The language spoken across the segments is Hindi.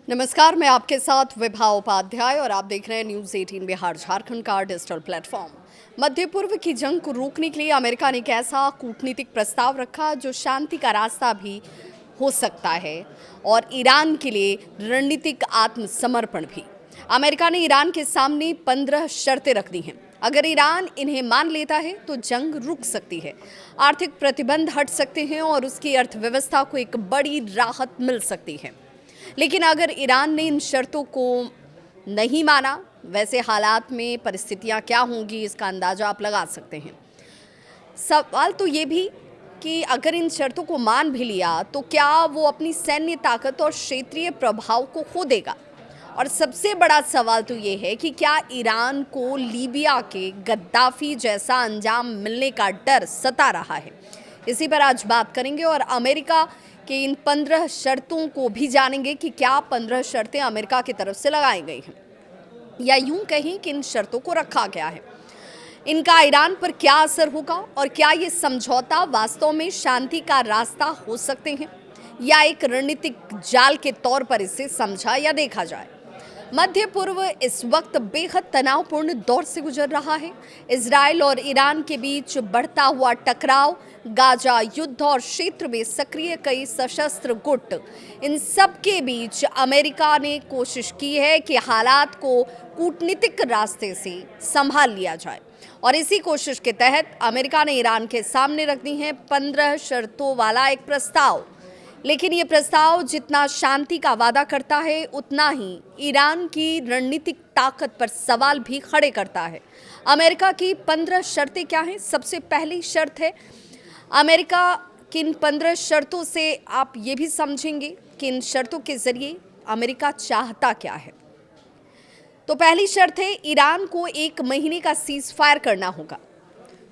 नमस्कार, मैं आपके साथ विभा उपाध्याय और आप देख रहे हैं न्यूज़ 18 बिहार झारखंड का डिजिटल प्लेटफॉर्म। मध्य पूर्व की जंग को रोकने के लिए अमेरिका ने एक ऐसा कूटनीतिक प्रस्ताव रखा जो शांति का रास्ता भी हो सकता है और ईरान के लिए रणनीतिक आत्मसमर्पण भी। अमेरिका ने ईरान के सामने 15 शर्तें रख दी हैं। अगर ईरान इन्हें मान लेता है तो जंग रुक सकती है, आर्थिक प्रतिबंध हट सकते हैं और उसकी अर्थव्यवस्था को एक बड़ी राहत मिल सकती है। लेकिन अगर ईरान ने इन शर्तों को नहीं माना, वैसे हालात में परिस्थितियां क्या होंगी इसका अंदाजा आप लगा सकते हैं। सवाल तो ये भी कि अगर इन शर्तों को मान भी लिया तो क्या वो अपनी सैन्य ताकत और क्षेत्रीय प्रभाव को खो देगा। और सबसे बड़ा सवाल तो ये है कि क्या ईरान को लीबिया के गद्दाफी जैसा अंजाम मिलने का डर सता रहा है। इसी पर आज बात करेंगे और अमेरिका कि इन 15 शर्तों को भी जानेंगे कि क्या 15 शर्तें अमेरिका की तरफ से लगाई गई हैं या यूं कहें कि इन शर्तों को रखा गया है। इनका ईरान पर क्या असर होगा और क्या ये समझौता वास्तव में शांति का रास्ता हो सकते हैं या एक रणनीतिक जाल के तौर पर इसे समझा या देखा जाए। मध्य पूर्व इस वक्त बेहद तनावपूर्ण दौर से गुजर रहा है। इजराइल और ईरान के बीच बढ़ता हुआ टकराव, गाजा युद्ध और क्षेत्र में सक्रिय कई सशस्त्र गुट, इन सब के बीच अमेरिका ने कोशिश की है कि हालात को कूटनीतिक रास्ते से संभाल लिया जाए और इसी कोशिश के तहत अमेरिका ने ईरान के सामने रख दी है 15 शर्तों वाला एक प्रस्ताव। लेकिन ये प्रस्ताव जितना शांति का वादा करता है उतना ही ईरान की रणनीतिक ताकत पर सवाल भी खड़े करता है। अमेरिका की 15 शर्तें क्या हैं? सबसे पहली शर्त है, अमेरिका की इन 15 शर्तों से आप ये भी समझेंगे कि इन शर्तों के जरिए अमेरिका चाहता क्या है। तो पहली शर्त है, ईरान को 1 महीने का सीज फायर करना होगा।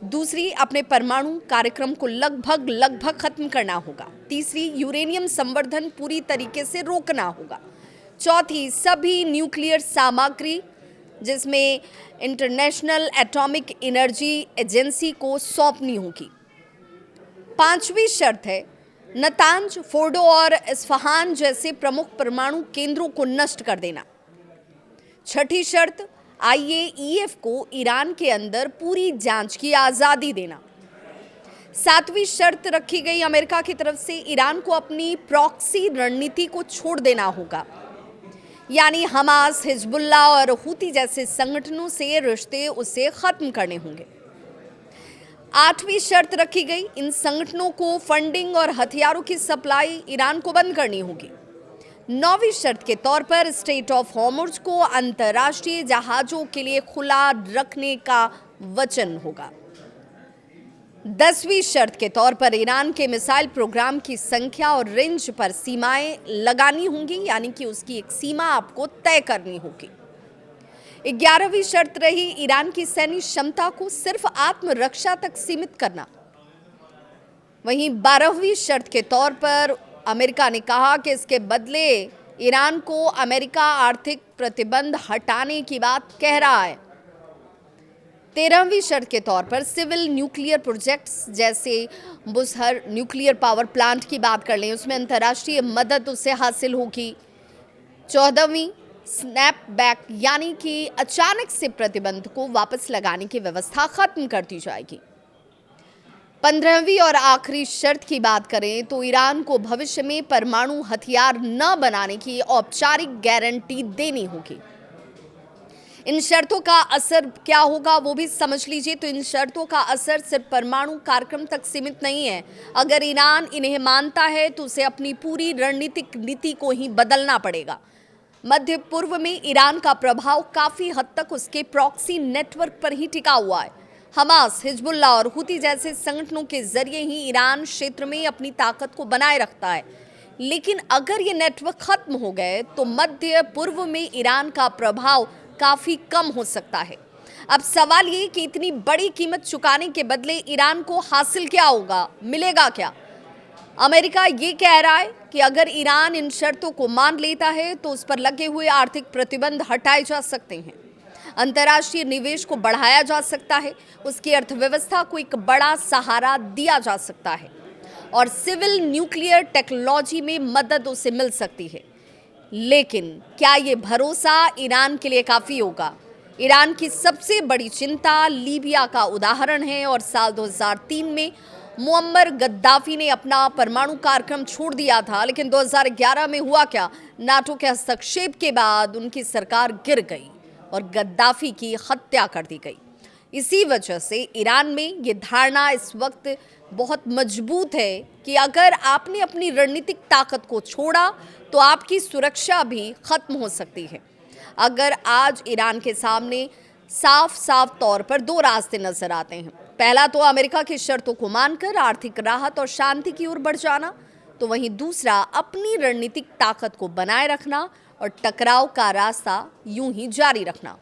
दूसरी, अपने परमाणु कार्यक्रम को लगभग खत्म करना होगा। तीसरी, यूरेनियम संवर्धन पूरी तरीके से रोकना होगा। चौथी, सभी न्यूक्लियर सामग्री जिसमें इंटरनेशनल एटॉमिक एनर्जी एजेंसी को सौंपनी होगी। पांचवी शर्त है, नतांज, फोर्डो और इस्फहान जैसे प्रमुख परमाणु केंद्रों को नष्ट कर देना। छठी शर्त, IAEF को ईरान के अंदर पूरी जांच की आज़ादी देना। सातवीं शर्त रखी गई अमेरिका की तरफ से, ईरान को अपनी प्रॉक्सी रणनीति को छोड़ देना होगा, यानी हमास, हिजबुल्लाह और हुती जैसे संगठनों से रिश्ते उसे खत्म करने होंगे। आठवीं शर्त रखी गई, इन संगठनों को फंडिंग और हथियारों की सप्लाई ईरान को बंद करनी होगी। नौवीं शर्त के तौर पर स्टेट ऑफ हॉर्मुज़ को अंतर्राष्ट्रीय जहाजों के लिए खुला रखने का वचन होगा। 10वीं शर्त के तौर पर ईरान के मिसाइल प्रोग्राम की संख्या और रेंज पर सीमाएं लगानी होंगी, यानी कि उसकी एक सीमा आपको तय करनी होगी। 11वीं शर्त रही, ईरान की सैन्य क्षमता को सिर्फ आत्मरक्षा तक सीमित करना। वहीं 12वीं शर्त के तौर पर अमेरिका ने कहा कि इसके बदले ईरान को अमेरिका आर्थिक प्रतिबंध हटाने की बात कह रहा है। 13वीं शर्त के तौर पर सिविल न्यूक्लियर प्रोजेक्ट्स जैसे बुसहर न्यूक्लियर पावर प्लांट की बात कर लें, उसमें अंतर्राष्ट्रीय मदद उससे हासिल होगी। 14वीं, स्नैप बैक, यानी कि अचानक से प्रतिबंध को वापस लगाने की व्यवस्था खत्म कर दी जाएगी। 15वीं और आखिरी शर्त की बात करें तो ईरान को भविष्य में परमाणु हथियार न बनाने की औपचारिक गारंटी देनी होगी। इन शर्तों का असर क्या होगा वो भी समझ लीजिए। तो इन शर्तों का असर सिर्फ परमाणु कार्यक्रम तक सीमित नहीं है। अगर ईरान इन्हें मानता है तो उसे अपनी पूरी रणनीतिक नीति को ही बदलना पड़ेगा। मध्य पूर्व में ईरान का प्रभाव काफी हद तक उसके प्रॉक्सी नेटवर्क पर ही टिका हुआ है। हमास, हिजबुल्लाह और हुती जैसे संगठनों के जरिए ही ईरान क्षेत्र में अपनी ताकत को बनाए रखता है। लेकिन अगर ये नेटवर्क खत्म हो गए तो मध्य पूर्व में ईरान का प्रभाव काफी कम हो सकता है। अब सवाल ये कि इतनी बड़ी कीमत चुकाने के बदले ईरान को हासिल क्या होगा, मिलेगा क्या। अमेरिका ये कह रहा है कि अगर ईरान इन शर्तों को मान लेता है तो उस पर लगे हुए आर्थिक प्रतिबंध हटाए जा सकते हैं, अंतर्राष्ट्रीय निवेश को बढ़ाया जा सकता है, उसकी अर्थव्यवस्था को एक बड़ा सहारा दिया जा सकता है और सिविल न्यूक्लियर टेक्नोलॉजी में मदद उसे मिल सकती है। लेकिन क्या ये भरोसा ईरान के लिए काफ़ी होगा? ईरान की सबसे बड़ी चिंता लीबिया का उदाहरण है और साल 2003 में मुअम्मर गद्दाफी ने अपना परमाणु कार्यक्रम छोड़ दिया था, लेकिन 2011 में हुआ क्या? नाटो के हस्तक्षेप के बाद उनकी सरकार गिर गई और गद्दाफी की हत्या कर दी गई। इसी वजह से ईरान में ये धारणा इस वक्त बहुत मजबूत है कि अगर आपने अपनी रणनीतिक ताकत को छोड़ा तो आपकी सुरक्षा भी खत्म हो सकती है। अगर आज ईरान के सामने साफ साफ तौर पर दो रास्ते नजर आते हैं। पहला तो अमेरिका की शर्तों को मानकर आर्थिक राहत और शांति की ओर बढ़ जाना, तो वहीं दूसरा अपनी रणनीतिक ताकत को बनाए रखना और टकराव का रास्ता यूं ही जारी रखना।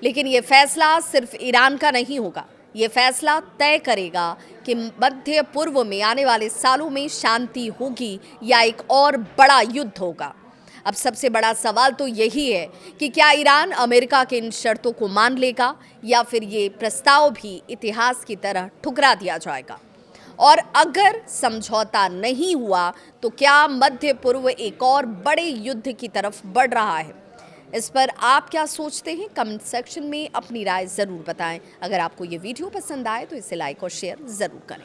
लेकिन ये फैसला सिर्फ ईरान का नहीं होगा, ये फैसला तय करेगा कि मध्य पूर्व में आने वाले सालों में शांति होगी या एक और बड़ा युद्ध होगा। अब सबसे बड़ा सवाल तो यही है कि क्या ईरान अमेरिका के इन शर्तों को मान लेगा या फिर ये प्रस्ताव भी इतिहास की तरह ठुकरा दिया जाएगा। और अगर समझौता नहीं हुआ तो क्या मध्य पूर्व एक और बड़े युद्ध की तरफ बढ़ रहा है? इस पर आप क्या सोचते हैं? कमेंट सेक्शन में अपनी राय ज़रूर बताएं। अगर आपको ये वीडियो पसंद आए तो इसे लाइक और शेयर ज़रूर करें।